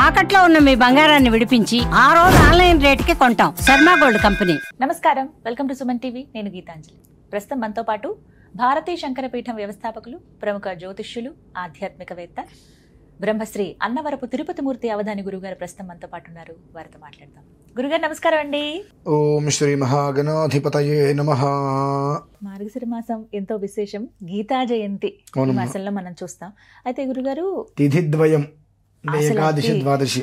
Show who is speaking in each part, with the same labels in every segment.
Speaker 1: తాకట్లో ఉన్న మీ బంగారాన్ని విడిపించి ఆ రోజు ఆన్లైన్ రేటుకి కొంటాం. Sharma gold company.
Speaker 2: నమస్కారం, వెల్కమ్ టు సుమన్ టీవీ. నేను గీతాంజలి. ప్రస్తుతం మనతో పాటు భారతీయ శంకరపీఠం వ్యవస్థాపకులు, ప్రముఖ జ్యోతిష్యులు, ఆధ్యాత్మికవేత్త బ్రహ్మశ్రీ అన్నవరపు తిరుపతిమూర్తి అవధాని గురుగారు ప్రస్తుతం మనతో పాటు ఉన్నారు. వారితో మాట్లాడదాం. గురుగారు నమస్కారం అండి.
Speaker 3: ఓం శ్రీ మహాగణాధిపతయే నమః.
Speaker 2: మార్గశిర మాసం ఎంతో విశేషం, గీతా జయంతి ఈ మాసంలో మనం చూస్తాం. అయితే గురుగారు
Speaker 3: తిథిద్వయం, ఏకాదశి ద్వాదశి.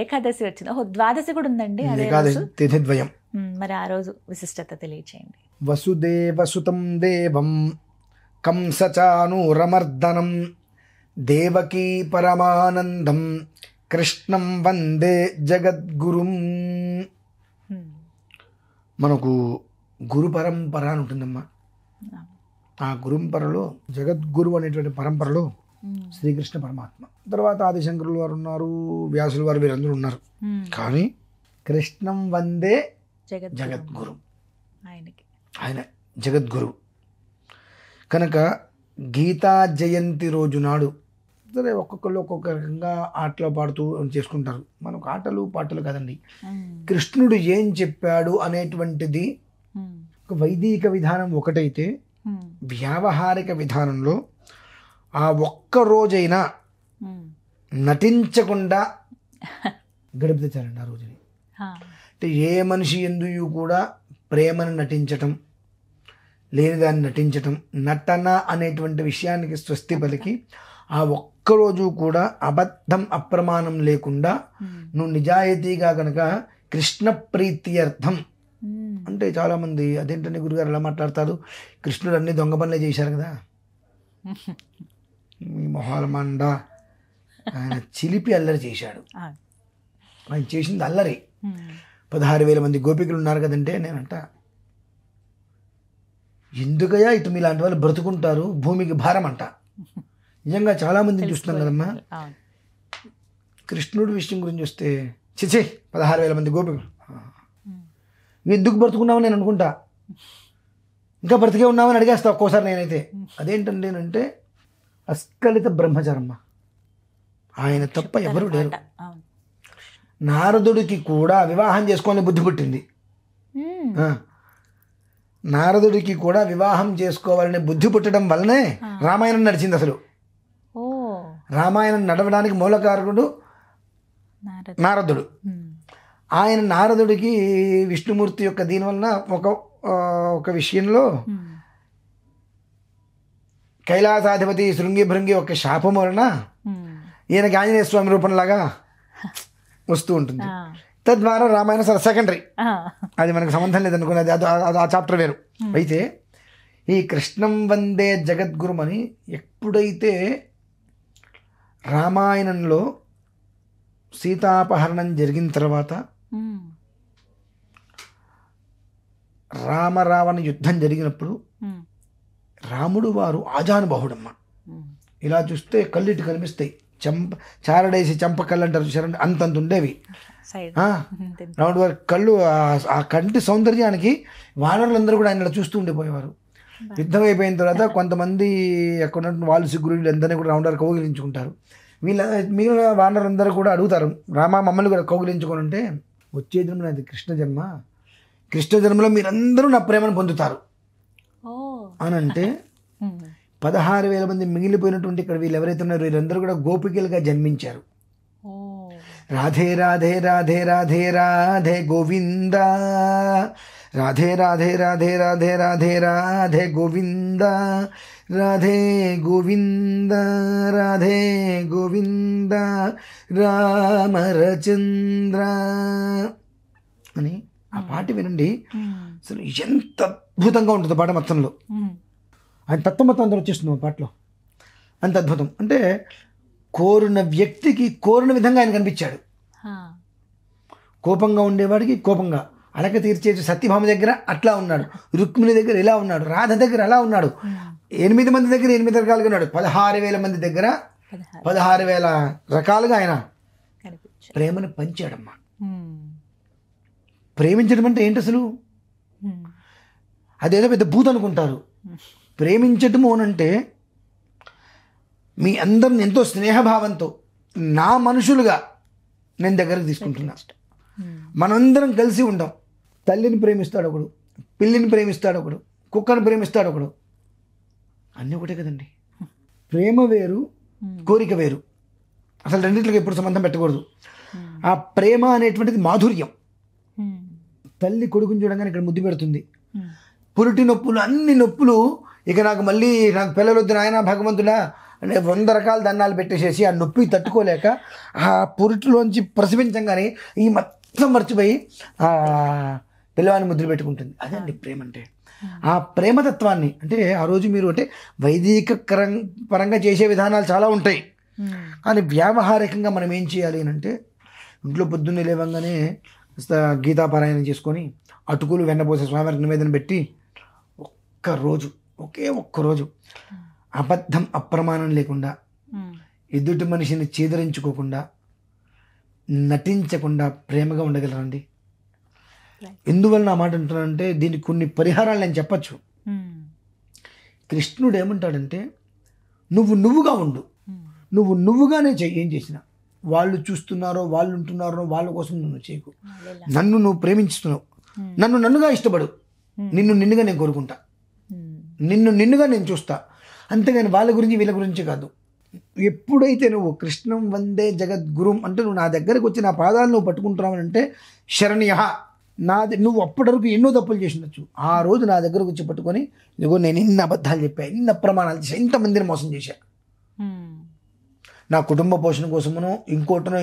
Speaker 2: ఏకాదశి వచ్చింది, ద్వాదశి కూడా ఉందండి.
Speaker 3: ఏకాదశి తిథిద్వయం.
Speaker 2: మరి ఆ రోజు విశిష్టత తెలియచేయండి.
Speaker 3: వసుదేవసుతం దేవం కంసచానూరమర్దనం దేవకీ పరమానందం కృష్ణం వందే జగద్గురుం. మనకు గురు పరంపర అని ఉంటుందమ్మా. ఆ గురుపరలో జగద్గురు అనేటువంటి పరంపరలో శ్రీకృష్ణ పరమాత్మ, తర్వాత ఆదిశంకరులు వారు ఉన్నారు, వ్యాసులు వారు, వీరందరూ ఉన్నారు. కానీ కృష్ణం వందే జగద్గురు, ఆయన జగద్గురు కనుక గీతా జయంతి రోజు నాడు సరే ఒక్కొక్కరు ఒక్కొక్క రకంగా ఆటలు పాడుతూ చేసుకుంటారు. మనకు ఆటలు పాటలు కదండి. కృష్ణుడు ఏం చెప్పాడు అనేటువంటిది ఒక వైదిక విధానం ఒకటైతే, వ్యావహారిక విధానంలో ఆ ఒక్క రోజైనా నటించకుండా గడిపితే చాలండి ఆ రోజుని. అంటే ఏ మనిషి ఎందుకు కూడా ప్రేమను నటించటం, లేనిదాన్ని నటించటం, నటన అనేటువంటి విషయానికి స్వస్తి పలికి ఆ ఒక్కరోజు కూడా అబద్ధం అప్రమాణం లేకుండా నువ్వు నిజాయితీగా కనుక కృష్ణ ప్రీత్యర్థం అంటే, చాలామంది అదేంటంటే గురుగారు ఎలా మాట్లాడతారు, కృష్ణుడు అన్ని దొంగ పనులే చేశారు కదా, మీ మొహాల మండ, ఆయన చిలిపి అల్లరి చేశాడు. ఆయన చేసింది అల్లరి. 16,000 మంది గోపికలు ఉన్నారు కదంటే, నేనంట ఎందుకయ్యా ఇటు మీలాంటి వాళ్ళు బ్రతుకుంటారు, భూమికి భారం అంట. నిజంగా చాలామందిని చూస్తున్నాం కదమ్మా. కృష్ణుడి విషయం గురించి వస్తే చిచే 16,000 మంది గోపికలు ఎందుకు బ్రతుకున్నావు నేను అనుకుంటా, ఇంకా బ్రతికే ఉన్నామని అడిగేస్తా ఒక్కోసారి నేనైతే. అదేంటండి అంటే అస్కలిత బ్రహ్మచారమ్మ, ఆయన తప్ప ఎవరు లేరు. నారదుడికి కూడా వివాహం చేసుకోవాలని బుద్ధి పుట్టింది. నారదుడికి కూడా వివాహం చేసుకోవాలని బుద్ధి పుట్టడం వల్లనే రామాయణం నడిచింది. అసలు రామాయణం నడవడానికి మూలకారకుడు నారదుడు. ఆయన నారదుడికి విష్ణుమూర్తి యొక్క దీనివలన ఒక విషయంలో కైలాసాధిపతి శృంగి భృంగి ఒక శాపం వలన ఈయనకి ఆంజనేయ స్వామి రూపంలాగా వస్తూ ఉంటుంది. తద్వారా రామాయణం సెకండరీ, అది మనకు సంబంధం లేదనుకున్నది, అది ఆ చాప్టర్ వేరు. అయితే ఈ కృష్ణం వందే జగద్గురు అని ఎప్పుడైతే రామాయణంలో సీతాపహరణం జరిగిన తర్వాత రామరావణ యుద్ధం జరిగినప్పుడు రాముడు వారు ఆజానుబాహుడమ్మ. ఇలా చూస్తే కళ్ళిటి కనిపిస్తాయి, చారడేసి చంప కళ్ళు అంటారు చూసారండి, అంతంత ఉండేవి రాముడు వారి కళ్ళు. ఆ కంటి సౌందర్యానికి వానరులందరూ కూడా ఆయన చూస్తూ ఉండిపోయేవారు. యుద్ధం అయిపోయిన తర్వాత కొంతమంది అక్కడ వాళ్ళు సిగ్గురులు అందరినీ కూడా రాముడు వారు కౌగిలించుకుంటారు. మిగిలిన వానరులందరూ కూడా అడుగుతారు, రామ మమ్మల్ని కూడా కౌగిలించుకొని అంటే, వచ్చే జన్మ నాది కృష్ణ జన్మ, కృష్ణ జన్మలో మీరందరూ నా ప్రేమను పొందుతారు అని అంటే 16,000 మంది మిగిలిపోయినటువంటి ఇక్కడ వీళ్ళు ఎవరైతే ఉన్నారో వీళ్ళందరూ కూడా గోపికలుగా జన్మించారు. రాధే రాధే రాధే రాధే రాధే గోవింద, రాధే రాధే రాధే రాధే రాధే రాధే గోవింద, రాధే గోవింద రాధే గోవింద రామరచంద్ర అని ఆ పాట వినండి. అసలు ఎంత అద్భుతంగా ఉంటుంది పాట మొత్తంలో. ఆయన తత్వం మొత్తం అందరూ వచ్చేస్తుంది ఆ పాటలో, అంత అద్భుతం. అంటే కోరిన వ్యక్తికి కోరిన విధంగా ఆయన కనిపించాడు. కోపంగా ఉండేవాడికి కోపంగా, అడక తీర్చే సత్యభామ దగ్గర అట్లా ఉన్నాడు, రుక్మిణి దగ్గర ఇలా ఉన్నాడు, రాధ దగ్గర అలా ఉన్నాడు, 8 మంది దగ్గర 8 రకాలుగా ఉన్నాడు, 16,000 మంది దగ్గర 16,000 రకాలుగా ఆయన ప్రేమను పంచాడమ్మా. ప్రేమించడం అంటే ఏంటి అసలు? అదేదో పెద్ద భూత అనుకుంటారు. ప్రేమించటము అనంటే మీ అందరిని ఎంతో స్నేహభావంతో నా మనుషులుగా నేను దగ్గరకు తీసుకుంటున్నా. మనందరం కలిసి ఉండాం. తల్లిని ప్రేమిస్తాడు ఒకడు, పిల్లిని ప్రేమిస్తాడు ఒకడు, కుక్కను ప్రేమిస్తాడు ఒకడు. అన్నీ ఒకటే కదండి. ప్రేమ వేరు, కోరిక వేరు. అసలు రెండింటికి ఎప్పుడు సంబంధం పెట్టకూడదు. ఆ ప్రేమ అనేటువంటిది మాధుర్యం. తల్లి కొడుకుని చూడంగానే ఇక్కడ ముద్దు పెడుతుంది. పురిటి నొప్పులు, అన్ని నొప్పులు, ఇక నాకు మళ్ళీ నాకు పిల్లలు వద్దు నాయన భగవంతుడా అంటే 100 రకాల దండాలు పెట్టేసేసి ఆ నొప్పి తట్టుకోలేక ఆ పురిటిలోంచి ప్రసవించంగానే ఈ మొత్తం మర్చిపోయి ఆ పిల్లవాడిని ముద్దులు పెట్టుకుంటుంది. అదండి ప్రేమ అంటే. ఆ ప్రేమతత్వాన్ని అంటే ఆ రోజు మీరు అంటే వైదిక పరంగా చేసే విధానాలు చాలా ఉంటాయి. కానీ వ్యావహారికంగా మనం ఏం చేయాలి అని అంటే, ఇంట్లో పొద్దున్నే లేవంగానే గీతాపారాయణం చేసుకొని అటుకులు వెన్నపోసే స్వామివారికి నివేదన పెట్టి ఒకే ఒక్కరోజు అబద్ధం అప్రమాణం లేకుండా, ఎదుటి మనిషిని చీదరించుకోకుండా, నటించకుండా ప్రేమగా ఉండగలరండి. ఎందువల్ల నా మాట అంటున్నానంటే దీనికి కొన్ని పరిహారాలు నేను చెప్పచ్చు. కృష్ణుడు ఏమంటాడంటే, నువ్వుగా ఉండు, నువ్వుగానే చెయ్యి. ఏం చేసినా వాళ్ళు చూస్తున్నారో, వాళ్ళు ఉంటున్నారో, వాళ్ళ కోసం నువ్వు చేయకు. నన్ను నువ్వు ప్రేమించుతున్నావు, నన్నుగా ఇష్టపడు, నిన్నుగా నేను కోరుకుంటా, నిన్నుగా నేను చూస్తా. అంతేగాని వాళ్ళ గురించి వీళ్ళ గురించి కాదు. ఎప్పుడైతే నువ్వు కృష్ణం వందే జగద్గురుం అంటే నువ్వు నా దగ్గరకు వచ్చి నా పాదాలు నువ్వు పట్టుకుంటున్నావు అంటే శరణ్య నువ్వు అప్పటి వరకు ఎన్నో తప్పులు చేసినచ్చు. ఆ రోజు నా దగ్గరకు వచ్చి పట్టుకొని ఇదిగో నేను ఇన్ని అబద్ధాలు చెప్పా, ఇన్ని ప్రమాణాలు చేశా, ఇంతమందిని మోసం చేశా, నా కుటుంబ పోషణ కోసమునో ఇంకోటనో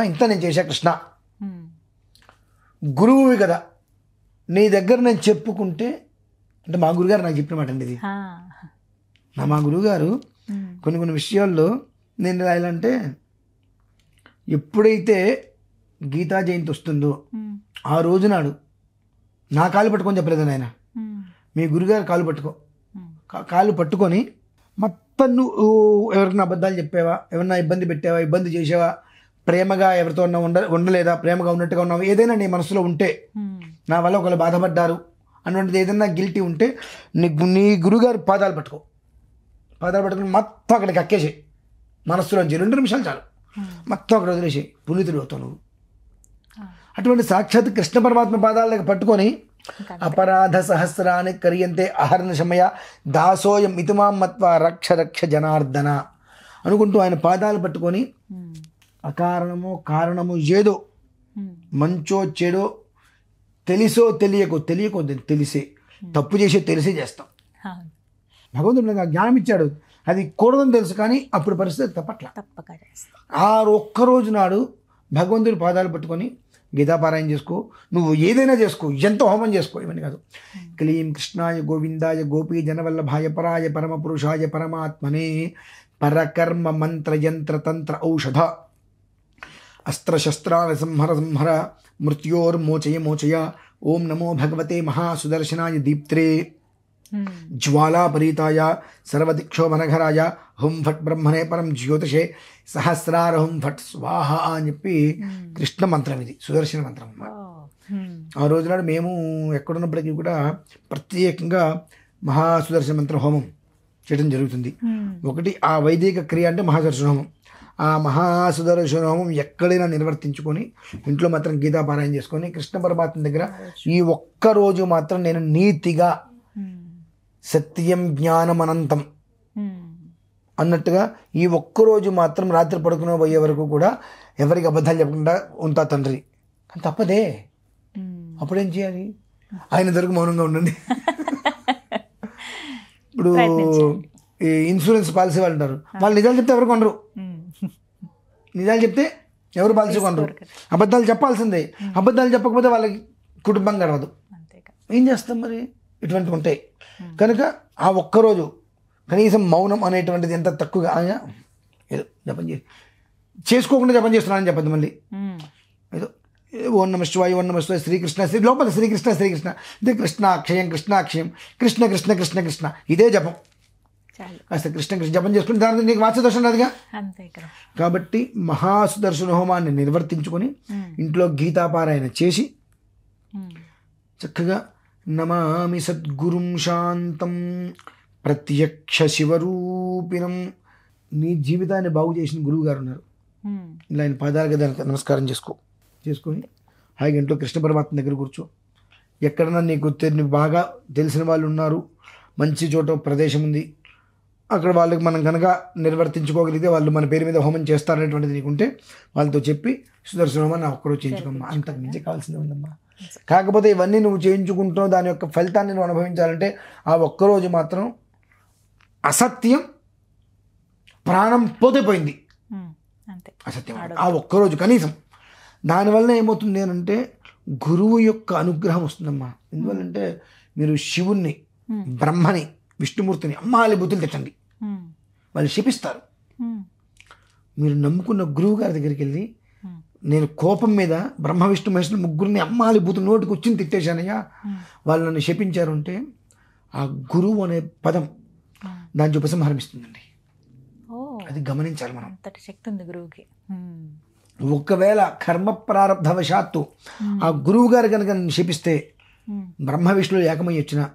Speaker 3: ఇంత నేను చేశా కృష్ణ. గురువువి కదా, నీ దగ్గర నేను చెప్పుకుంటే అంటే మా గురుగారు నాకు చెప్పిన మాట అండి ఇది. మా గురువుగారు కొన్ని విషయాల్లో నేను ఎలా అంటే, ఎప్పుడైతే గీతా జయంతి వస్తుందో ఆ రోజు నాడు నా కాలు పట్టుకొని చెప్పలేదు ఆయన, మీ గురుగారు కాలు పట్టుకొని మొత్తం నువ్వు ఎవరికైనా అబద్ధాలు చెప్పావా, ఎవరన్నా ఇబ్బంది పెట్టావా, ఇబ్బంది చేసావా, ప్రేమగా ఎవరితో ఉండలేదా, ప్రేమగా ఉన్నట్టుగా ఉన్నావా, ఏదైనా నీ మనసులో ఉంటే, నా వల్ల ఒకళ్ళు బాధపడ్డారు అన్నటువంటిది ఏదైనా గిల్టీ ఉంటే నీ గురుగారు పాదాలు పట్టుకుని మొత్తం అక్కడికి అక్కేసి మనస్సులోంచి 2 నిమిషాలు చాలు, మొత్తం అక్కడ వదిలేసి పునీతుడు అవుతావు నువ్వు. అటువంటి సాక్షాత్ కృష్ణ పరమాత్మ పాదాలకు పట్టుకొని అపరాధ సహస్రాన్ని కరియంతే అహర్ణ శమయ దాసోయం ఇతిమాం మత్వ రక్ష జనార్దన అనుకుంటూ ఆయన పాదాలు పట్టుకొని అకారణమో కారణమో ఏదో మంచో చెడో తెలిసో తెలియకో తెలిసే తప్పు చేసే తెలిసే చేస్తాం. భగవంతుడు నాకు జ్ఞానం ఇచ్చాడు, అది కూడదని తెలుసు, కానీ అప్పుడు పరిస్థితి తప్పక ఆ ఒక్కరోజు నాడు భగవంతుడి పాదాలు పట్టుకొని గీతాపారాయణ చేసుకో, నువ్వు ఏదైనా చేసుకో, ఎంత హోమం చేసుకో, ఇవన్నీ కాదు. క్లీం కృష్ణాయ గోవిందాయ గోపీ జనవల్లభాయ పరాయ పరమ పురుషాయ పరమాత్మనే పరకర్మ మంత్ర యంత్ర తంత్ర ఔషధ అస్త్రశస్త్రాల సంహర మృత్యోర్మోచయ ఓం నమో భగవతే మహాసుదర్శనాయ దీప్త్రే జ్వాలాపరీతాయ సర్వదిక్షోభనఘరాయ హుం ఫట్ బ్రహ్మణే పరం జ్యోతిషే సహస్రార హుం ఫట్ స్వాహ అని చెప్పి కృష్ణ మంత్రం, ఇది సుదర్శన మంత్రం అన్నమాట. ఆ రోజునాడు మేము ఎక్కడున్నప్పటికీ కూడా ప్రత్యేకంగా మహాసుదర్శన మంత్ర హోమం చేయడం జరుగుతుంది. ఒకటి ఆ వైదిక క్రియ అంటే మహాసుదర్శన హోమం. ఆ మహాసుదర్శన హోమం ఎక్కడైనా నిర్వర్తించుకొని ఇంట్లో మాత్రం గీతాపారాయణ చేసుకొని కృష్ణ పరమాత్మ దగ్గర ఈ ఒక్కరోజు మాత్రం నేను నీతిగా సత్యం జ్ఞానం అనంతం అన్నట్టుగా ఈ ఒక్కరోజు మాత్రం రాత్రి పడుకునే పోయే వరకు కూడా ఎవరికి అబద్ధాలు చెప్పకుండా ఉంటా తండ్రి. కానీ తప్పదే, అప్పుడేం చేయాలి? ఆయన దగ్గర మౌనంగా ఉండండి. ఇప్పుడు ఈ ఇన్సూరెన్స్ పాలసీ వాళ్ళు ఉంటారు, వాళ్ళు నిజాలు చెప్తే ఎవరు కొనరు, నిజాలు చెప్తే ఎవరు పాలసీ కొనరు. అబద్ధాలు చెప్పాల్సిందే, అబద్ధాలు చెప్పకపోతే వాళ్ళకి కుటుంబం గడవదు. ఏం చేస్తాం మరి? ఇటువంటివి ఉంటాయి. కనుక ఆ ఒక్కరోజు కనీసం మౌనం అనేటువంటిది ఎంత తక్కువగా ఏదో జపం చేసుకోకుండా జపం చేస్తున్నానని చెప్పద్దు. మళ్ళీ ఏదో ఓం నమ శివాయ, ఓం నమ శివాయ, శ్రీకృష్ణ లోపల శ్రీకృష్ణ ఇది కృష్ణాక్షయం కృష్ణ ఇదే జపం. కాస్త కృష్ణ జపం చేసుకుని దాని నీకు వాత్సదర్శనం రాదుగా. కాబట్టి మహాసుదర్శన హోమాన్ని నిర్వర్తించుకొని ఇంట్లో గీతాపారాయణ చేసి చక్కగా నమామి సద్గురుం శాంతం ప్రత్యక్ష శివరూపిణం. నీ జీవితాన్ని బాగు చేసిన గురువు గారు ఉన్నారు, ఇలా ఆయన పాదాలుగా దానికి నమస్కారం చేసుకొని హాయిగా ఇంట్లో కృష్ణ పరమాత్మ దగ్గర కూర్చో. ఎక్కడన్నా నీకు బాగా తెలిసిన వాళ్ళు ఉన్నారు, మంచి చోట ప్రదేశం ఉంది, అక్కడ వాళ్ళకి మనం కనుక నిర్వర్తించుకోగలిగితే వాళ్ళు మన పేరు మీద హోమం చేస్తారనేటువంటిది నీకుంటే వాళ్ళతో చెప్పి సుదర్శనమని నా ఒక్కరోజు చేయించుకోమ్మా, అంతకు మించి కావాల్సింది ఉందమ్మా. కాకపోతే ఇవన్నీ నువ్వు చేయించుకుంటున్నావు, దాని యొక్క ఫలితాన్ని నువ్వు అనుభవించాలంటే ఆ ఒక్కరోజు మాత్రం అసత్యం ప్రాణం పోతే పోయింది, అసత్యం ఆ ఒక్కరోజు కనీసం. దానివల్ల ఏమవుతుంది అని అంటే గురువు యొక్క అనుగ్రహం వస్తుందమ్మా. ఎందువల్లంటే మీరు శివుణ్ణి, బ్రహ్మని, విష్ణుమూర్తిని అమ్మాలి బుద్ధులు తెచ్చండి, వాళ్ళు శపిస్తారు. మీరు నమ్ముకున్న గురువు గారి దగ్గరికి వెళ్ళి నేను కోపం మీద బ్రహ్మ విష్ణు మహేశ్వరులు ముగ్గురిని అమ్మాలి బూతులు నోటికి వచ్చింది తిట్టేశానయ్యా, వాళ్ళు నన్ను శపించారు అంటే ఆ గురువు అనే పదం దాన్ని ఉపసంహరిస్తుందండి. అది గమనించాలి మనం.
Speaker 2: అంతటి శక్తి ఉంది గురువుకి.
Speaker 3: ఒకవేళ కర్మ ప్రారంధవశాత్తు ఆ గురువు గారు కనుక నన్ను శపిస్తే బ్రహ్మ విష్ణువులు ఏకమై వచ్చినా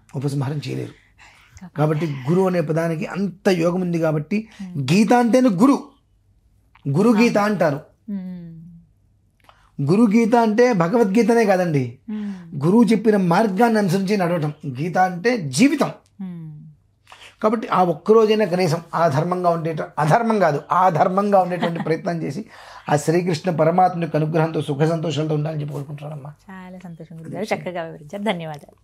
Speaker 3: ఉపసంహారం చేయలేరు. కాబట్టి గురువు అనే పదానికి అంత యోగం ఉంది. కాబట్టి గీత అంటేనే గురు గీత అంటారు. గురు గీత అంటే భగవద్గీతనే కాదండి, గురువు చెప్పిన మార్గాన్ని అనుసరించి నడవటం. గీత అంటే జీవితం. కాబట్టి ఆ ఒక్కరోజైనా కనీసం అధర్మంగా ఉండేటువంటి ప్రయత్నం చేసి ఆ శ్రీకృష్ణ పరమాత్మ యొక్క అనుగ్రహంతో సుఖ సంతోషాలతో ఉండాలని చెప్పి కోరుకుంటున్నానమ్మా.
Speaker 2: చాలా సంతోషం గురుగారు, చక్కగా వివరించారు. ధన్యవాదాలు.